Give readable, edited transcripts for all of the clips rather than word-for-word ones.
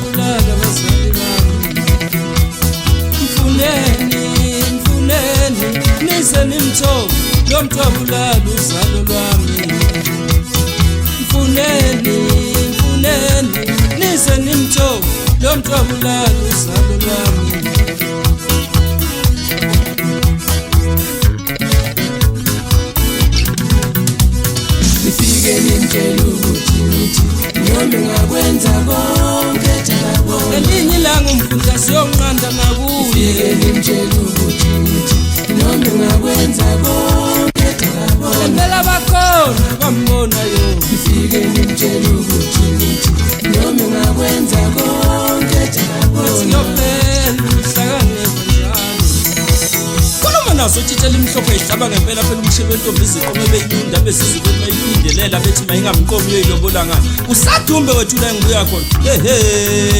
ngiyabulala abazali bami. Mfuneni nize nimthobe lo muntu wabulala uzalo lwami. Mfuneni nize nimthobe lo muntu wabulala uzalo lwami. Nifike nimtshela ukuthi nithi noma ngakwenza konke Thakabona. Elinye ilanga umfundisi siyonqanda ngakuye. Nifike nimtshela ukuthi nithi noma ngakwenza konke Thakabona. Impela bakhona bambona yo. Nifike nimtshela ukuthi nithi noma ngakwenza konke Thakabona. Siyopela umhlakane kanjani. Khuluma naso tshitshela imhlophe ihlaba ngempela phela umshebe wentombi iziqome beyinda besizikweni mayiphindelela bethi mayingamqomi uyoyilobola ngani. Usadumbe wethu la ngibuya khona.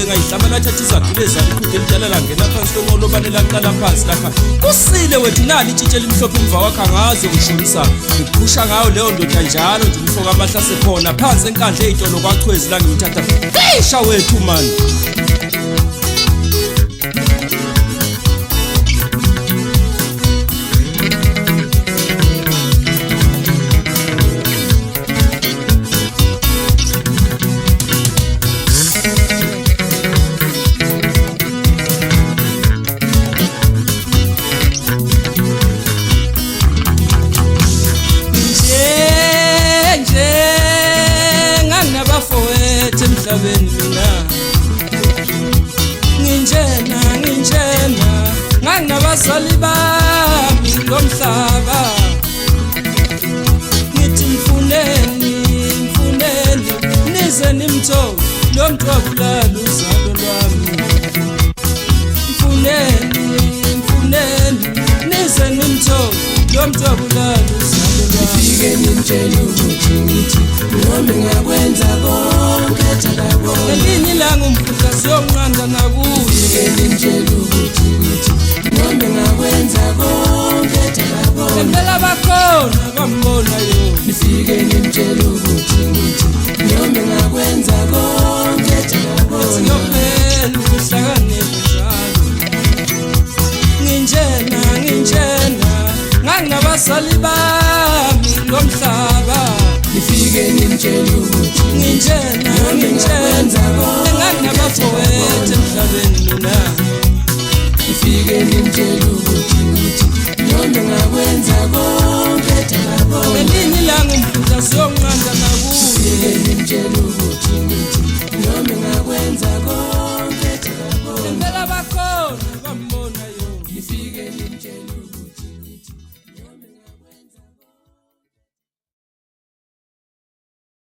Ngayihlaba lathatha izagule zalo iqhude elidala langena phansi konqolo banela qala phansi lapha. Kusile wethu nali tshitshela imhlophe umva wakhe angazi ukushonisa. Ngiphusha ngayo leyo ndoda njalo nje umfoka amahlase khona phansi enkandla ezitolo kwachwezi la ngimthatha. Isha wethu man. Emhlabeni mina nginjena nganginabazali bami lomhlaba. Ngithi mfuneni nize nimthobe lo muntu wabulala uzalo lwami. Mfuneni nize nimthobe lo muntu wabulala uzalo lwami. Nifike nimtshela ukuthi nithi noma ngakwenza konke Thakabona. Elinye ilanga umfundisi siyonqanda ngakuye. Nifike nimtshela ukuthi nithi noma ngakwenza konke Thakabona. Impela bakhona bambona yo. Nifike nimtshela ukuthi nithi noma ngakwenza konke Thakabona.